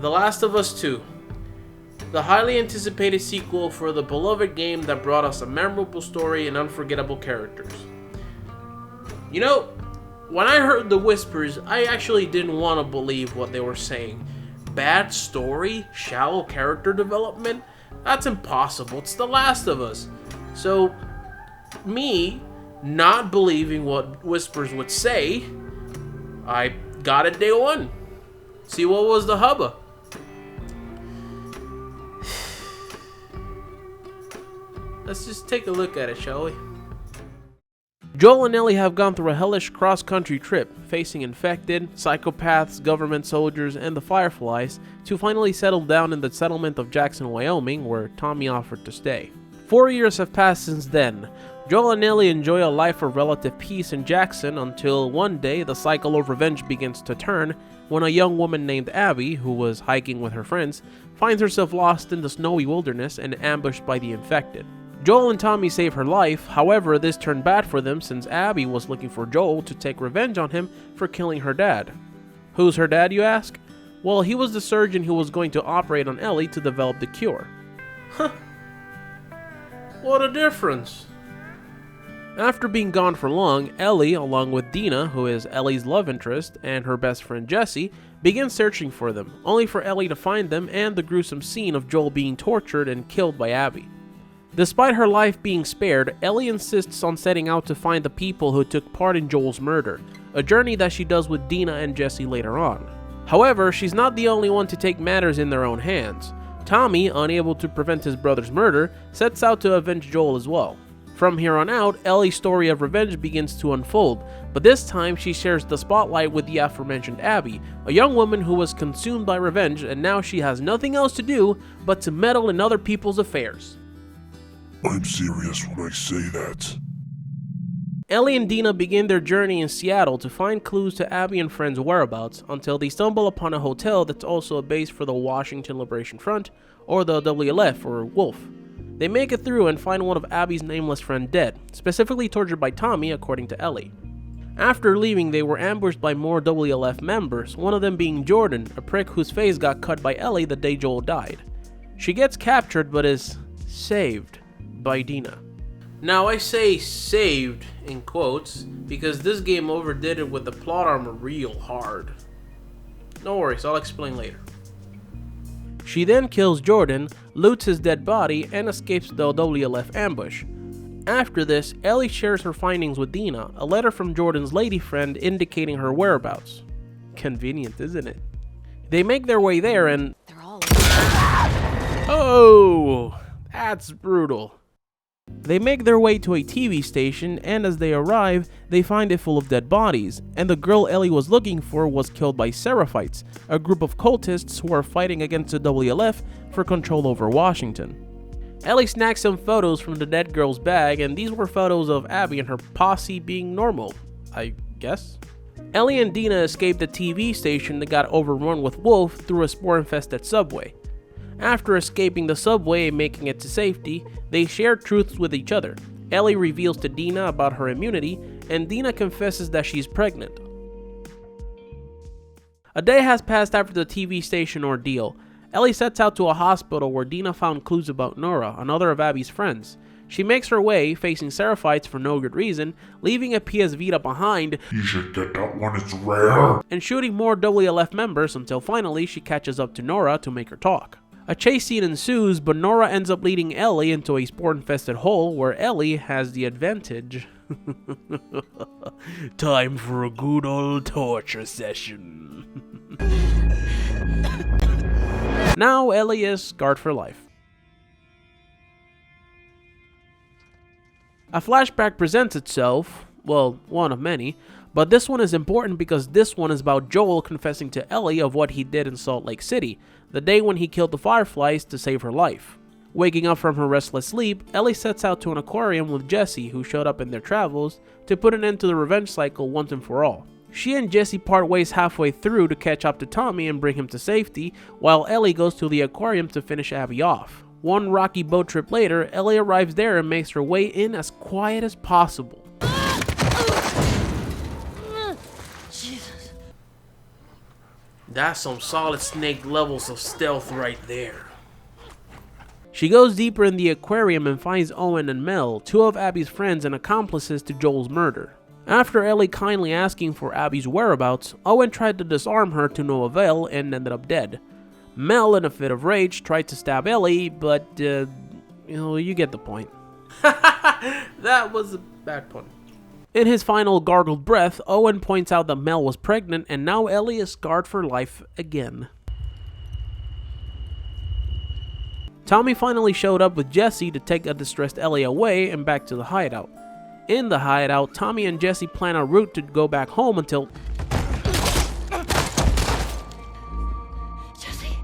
The Last of Us 2. The highly anticipated sequel for the beloved game that brought us a memorable story and unforgettable characters. You know, when I heard the whispers, I actually didn't want to believe what they were saying. Bad story? Shallow character development? That's impossible. It's The Last of Us. So, me not believing what whispers would say, I got it day one. See what was the hubba. Let's just take a look at it, shall we? Joel and Ellie have gone through a hellish cross-country trip, facing infected, psychopaths, government soldiers, and the Fireflies, to finally settle down in the settlement of Jackson, Wyoming, where Tommy offered to stay. 4 years have passed since then. Joel and Ellie enjoy a life of relative peace in Jackson until one day the cycle of revenge begins to turn when a young woman named Abby, who was hiking with her friends, finds herself lost in the snowy wilderness and ambushed by the infected. Joel and Tommy save her life, however this turned bad for them since Abby was looking for Joel to take revenge on him for killing her dad. Who's her dad, you ask? Well, he was the surgeon who was going to operate on Ellie to develop the cure. Huh. What a difference. After being gone for long, Ellie, along with Dina, who is Ellie's love interest, and her best friend Jesse, begin searching for them, only for Ellie to find them and the gruesome scene of Joel being tortured and killed by Abby. Despite her life being spared, Ellie insists on setting out to find the people who took part in Joel's murder, a journey that she does with Dina and Jesse later on. However, she's not the only one to take matters in their own hands. Tommy, unable to prevent his brother's murder, sets out to avenge Joel as well. From here on out, Ellie's story of revenge begins to unfold, but this time she shares the spotlight with the aforementioned Abby, a young woman who was consumed by revenge and now she has nothing else to do but to meddle in other people's affairs. I'm serious when I say that. Ellie and Dina begin their journey in Seattle to find clues to Abby and friends' whereabouts until they stumble upon a hotel that's also a base for the Washington Liberation Front, or the WLF, or Wolf. They make it through and find one of Abby's nameless friend dead, specifically tortured by Tommy, according to Ellie. After leaving, they were ambushed by more WLF members, one of them being Jordan, a prick whose face got cut by Ellie the day Joel died. She gets captured but is saved by Dina. Now I say saved in quotes because this game overdid it with the plot armor real hard. No worries, I'll explain later. She then kills Jordan, loots his dead body, and escapes the WLF ambush. After this, Ellie shares her findings with Dina, a letter from Jordan's lady friend indicating her whereabouts. Convenient, isn't it? They make their way there and... Oh, that's brutal. They make their way to a TV station, and as they arrive, they find it full of dead bodies, and the girl Ellie was looking for was killed by Seraphites, a group of cultists who are fighting against the WLF for control over Washington. Ellie snags some photos from the dead girl's bag, and these were photos of Abby and her posse being normal, I guess. Ellie and Dina escaped the TV station that got overrun with wolf through a spore-infested subway. After escaping the subway and making it to safety, they share truths with each other. Ellie reveals to Dina about her immunity, and Dina confesses that she's pregnant. A day has passed after the TV station ordeal. Ellie sets out to a hospital where Dina found clues about Nora, another of Abby's friends. She makes her way, facing Seraphites for no good reason, leaving a PS Vita behind. You should get that one, it's rare. And shooting more WLF members until finally she catches up to Nora to make her talk. A chase scene ensues, but Nora ends up leading Ellie into a spore-infested hole where Ellie has the advantage. Time for a good old torture session. Now Ellie is scarred for life. A flashback presents itself, well, one of many, but this one is important because this one is about Joel confessing to Ellie of what he did in Salt Lake City, the day when he killed the Fireflies to save her life. Waking up from her restless sleep, Ellie sets out to an aquarium with Jesse, who showed up in their travels, to put an end to the revenge cycle once and for all. She and Jesse part ways halfway through to catch up to Tommy and bring him to safety, while Ellie goes to the aquarium to finish Abby off. One rocky boat trip later, Ellie arrives there and makes her way in as quiet as possible. That's some solid Snake levels of stealth right there. She goes deeper in the aquarium and finds Owen and Mel, two of Abby's friends and accomplices to Joel's murder. After Ellie kindly asking for Abby's whereabouts, Owen tried to disarm her to no avail and ended up dead. Mel, in a fit of rage, tried to stab Ellie, but, you get the point. That was a bad pun. In his final gargled breath, Owen points out that Mel was pregnant and now Ellie is scarred for life again. Tommy finally showed up with Jesse to take a distressed Ellie away and back to the hideout. In the hideout, Tommy and Jesse plan a route to go back home until... Jesse?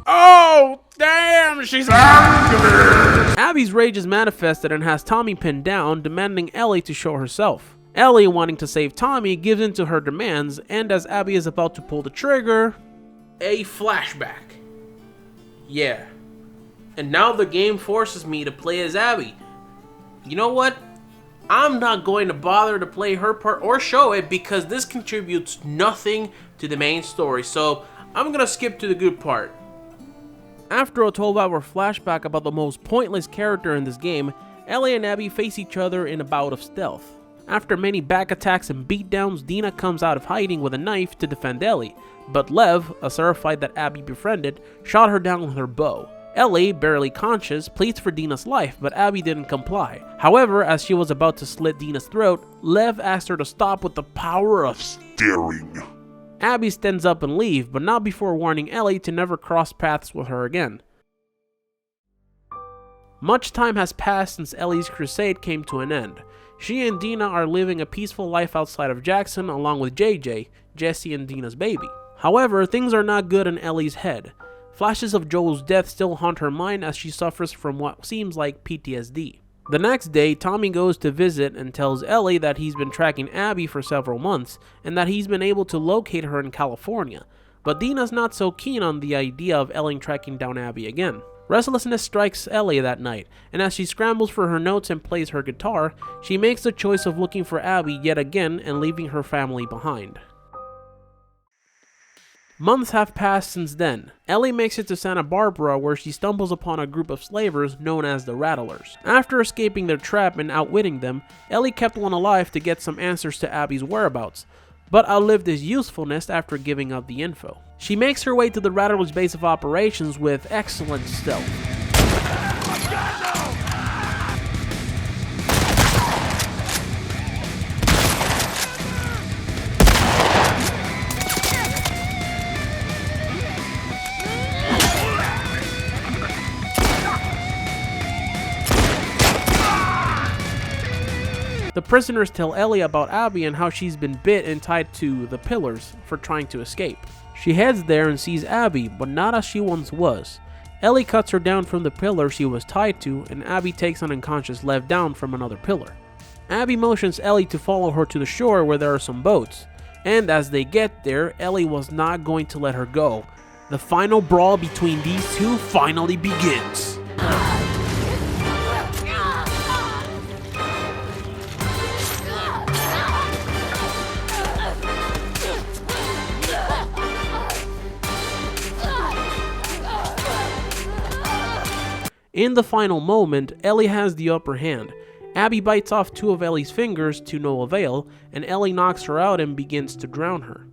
Oh, damn, she's angry! Abby's rage is manifested and has Tommy pinned down, demanding Ellie to show herself. Ellie, wanting to save Tommy, gives in to her demands, and as Abby is about to pull the trigger... A flashback. Yeah. And now the game forces me to play as Abby. You know what? I'm not going to bother to play her part or show it because this contributes nothing to the main story, so I'm gonna skip to the good part. After a 12-hour flashback about the most pointless character in this game, Ellie and Abby face each other in a bout of stealth. After many back attacks and beatdowns, Dina comes out of hiding with a knife to defend Ellie, but Lev, a Seraphite that Abby befriended, shot her down with her bow. Ellie, barely conscious, pleads for Dina's life, but Abby didn't comply. However, as she was about to slit Dina's throat, Lev asked her to stop with the power of Staring. Abby stands up and leaves, but not before warning Ellie to never cross paths with her again. Much time has passed since Ellie's crusade came to an end. She and Dina are living a peaceful life outside of Jackson along with JJ, Jesse and Dina's baby. However, things are not good in Ellie's head. Flashes of Joel's death still haunt her mind as she suffers from what seems like PTSD. The next day, Tommy goes to visit and tells Ellie that he's been tracking Abby for several months and that he's been able to locate her in California. But Dina's not so keen on the idea of Ellie tracking down Abby again. Restlessness strikes Ellie that night, and as she scrambles for her notes and plays her guitar, she makes the choice of looking for Abby yet again and leaving her family behind. Months have passed since then. Ellie makes it to Santa Barbara where she stumbles upon a group of slavers known as the Rattlers. After escaping their trap and outwitting them, Ellie kept one alive to get some answers to Abby's whereabouts, but outlived his usefulness after giving up the info. She makes her way to the Rattlers' base of operations with excellent stealth. The prisoners tell Ellie about Abby and how she's been bit and tied to the pillars for trying to escape. She heads there and sees Abby, but not as she once was. Ellie cuts her down from the pillar she was tied to, and Abby takes an unconscious Lev down from another pillar. Abby motions Ellie to follow her to the shore where there are some boats, and as they get there, Ellie was not going to let her go. The final brawl between these two finally begins. In the final moment, Ellie has the upper hand. Abby bites off two of Ellie's fingers to no avail, and Ellie knocks her out and begins to drown her.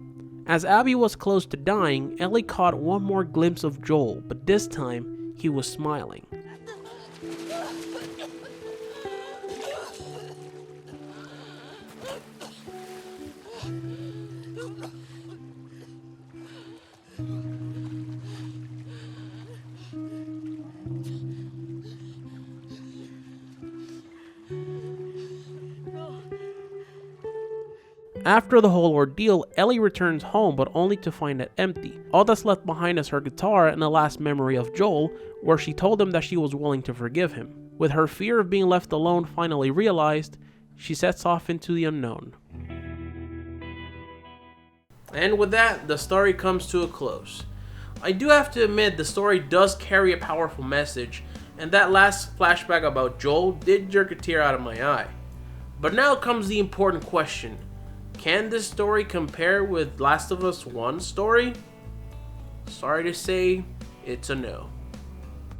As Abby was close to dying, Ellie caught one more glimpse of Joel, but this time, he was smiling. After the whole ordeal, Ellie returns home but only to find it empty. All that's left behind is her guitar and the last memory of Joel, where she told him that she was willing to forgive him. With her fear of being left alone finally realized, she sets off into the unknown. And with that, the story comes to a close. I do have to admit the story does carry a powerful message, and that last flashback about Joel did jerk a tear out of my eye. But now comes the important question. Can this story compare with Last of Us 1's story? Sorry to say, it's a no.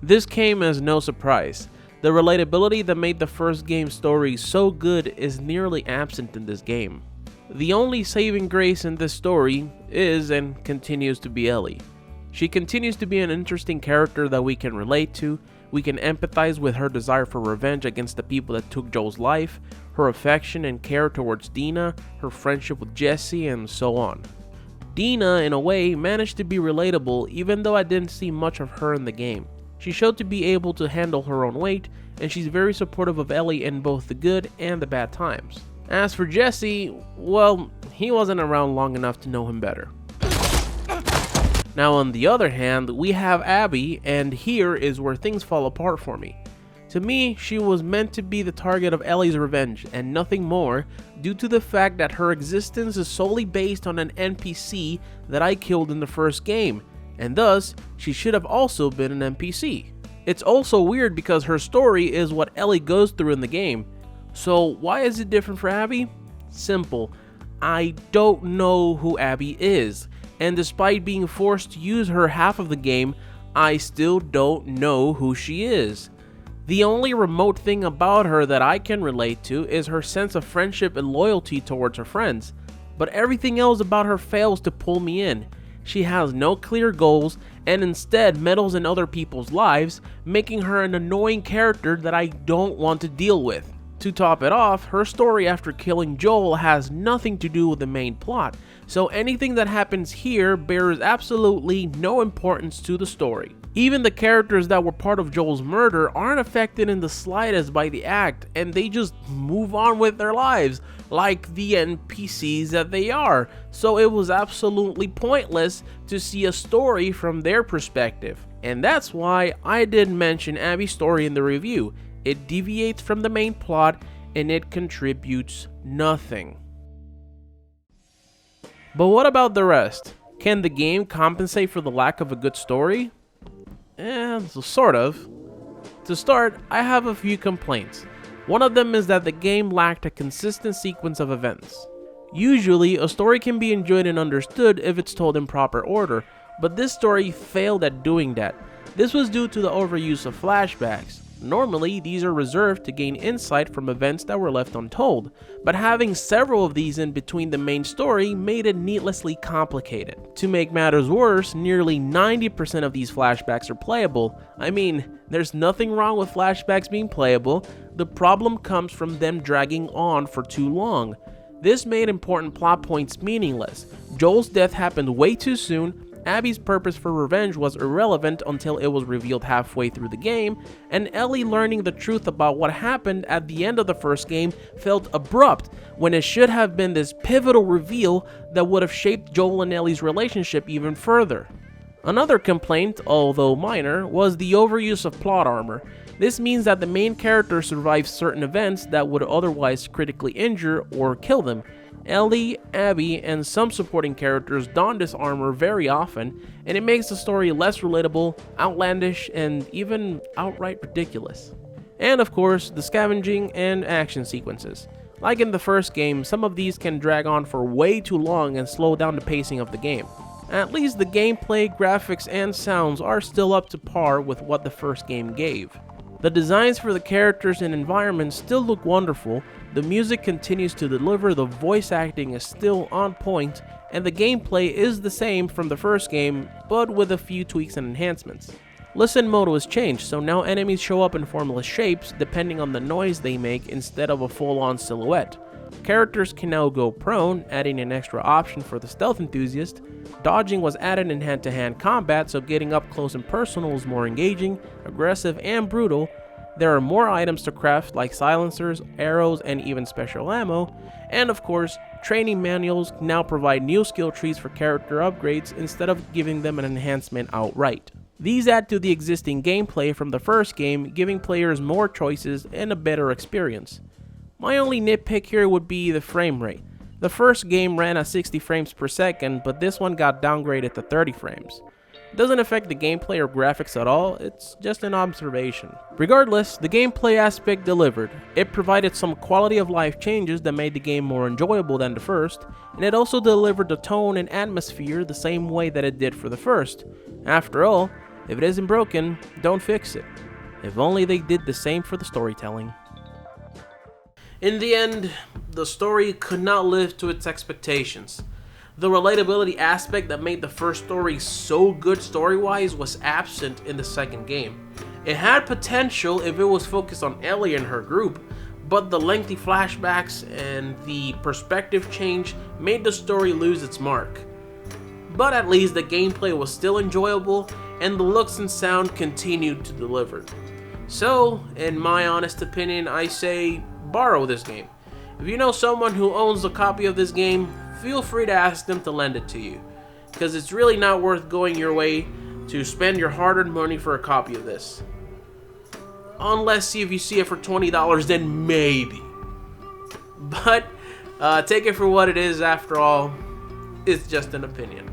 This came as no surprise. The relatability that made the first game's story so good is nearly absent in this game. The only saving grace in this story is and continues to be Ellie. She continues to be an interesting character that we can relate to. We can empathize with her desire for revenge against the people that took Joel's life, her affection and care towards Dina, her friendship with Jesse, and so on. Dina, in a way, managed to be relatable even though I didn't see much of her in the game. She showed to be able to handle her own weight, and she's very supportive of Ellie in both the good and the bad times. As for Jesse, well, he wasn't around long enough to know him better. Now on the other hand, we have Abby, and here is where things fall apart for me. To me, she was meant to be the target of Ellie's revenge and nothing more, due to the fact that her existence is solely based on an NPC that I killed in the first game, and thus, she should have also been an NPC. It's also weird because her story is what Ellie goes through in the game. So why is it different for Abby? Simple. I don't know who Abby is, and despite being forced to use her half of the game, I still don't know who she is. The only remote thing about her that I can relate to is her sense of friendship and loyalty towards her friends, but everything else about her fails to pull me in. She has no clear goals and instead meddles in other people's lives, making her an annoying character that I don't want to deal with. To top it off, her story after killing Joel has nothing to do with the main plot, so anything that happens here bears absolutely no importance to the story. Even the characters that were part of Joel's murder aren't affected in the slightest by the act, and they just move on with their lives, like the NPCs that they are, so it was absolutely pointless to see a story from their perspective. And that's why I didn't mention Abby's story in the review. It deviates from the main plot, and it contributes nothing. But what about the rest? Can the game compensate for the lack of a good story? Sort of. To start, I have a few complaints. One of them is that the game lacked a consistent sequence of events. Usually, a story can be enjoyed and understood if it's told in proper order, but this story failed at doing that. This was due to the overuse of flashbacks. Normally, these are reserved to gain insight from events that were left untold, but having several of these in between the main story made it needlessly complicated. To make matters worse, nearly 90% of these flashbacks are playable. I mean, there's nothing wrong with flashbacks being playable, the problem comes from them dragging on for too long. This made important plot points meaningless. Joel's death happened way too soon, Abby's purpose for revenge was irrelevant until it was revealed halfway through the game, and Ellie learning the truth about what happened at the end of the first game felt abrupt when it should have been this pivotal reveal that would have shaped Joel and Ellie's relationship even further. Another complaint, although minor, was the overuse of plot armor. This means that the main character survives certain events that would otherwise critically injure or kill them. Ellie, Abby, and some supporting characters don this armor very often, and it makes the story less relatable, outlandish, and even outright ridiculous. And of course, the scavenging and action sequences. Like in the first game, some of these can drag on for way too long and slow down the pacing of the game. At least the gameplay, graphics, and sounds are still up to par with what the first game gave. The designs for the characters and environments still look wonderful, the music continues to deliver, the voice acting is still on point, and the gameplay is the same from the first game, but with a few tweaks and enhancements. Listen mode was changed, so now enemies show up in formless shapes depending on the noise they make instead of a full-on silhouette. Characters can now go prone, adding an extra option for the stealth enthusiast. Dodging was added in hand-to-hand combat, so getting up close and personal is more engaging, aggressive, and brutal. There are more items to craft like silencers, arrows, and even special ammo. And of course, training manuals now provide new skill trees for character upgrades instead of giving them an enhancement outright. These add to the existing gameplay from the first game, giving players more choices and a better experience. My only nitpick here would be the frame rate. The first game ran at 60 frames per second, but this one got downgraded to 30 frames. Doesn't affect the gameplay or graphics at all, it's just an observation. Regardless, the gameplay aspect delivered. It provided some quality of life changes that made the game more enjoyable than the first, and it also delivered the tone and atmosphere the same way that it did for the first. After all, if it isn't broken, don't fix it. If only they did the same for the storytelling. In the end, the story could not live to its expectations. The relatability aspect that made the first story so good story-wise was absent in the second game. It had potential if it was focused on Ellie and her group, but the lengthy flashbacks and the perspective change made the story lose its mark. But at least the gameplay was still enjoyable and the looks and sound continued to deliver. So, in my honest opinion, I say borrow this game. If you know someone who owns a copy of this game, feel free to ask them to lend it to you, because it's really not worth going your way to spend your hard-earned money for a copy of this. Unless if you see it for $20, then maybe. But take it for what it is. After all, it's just an opinion.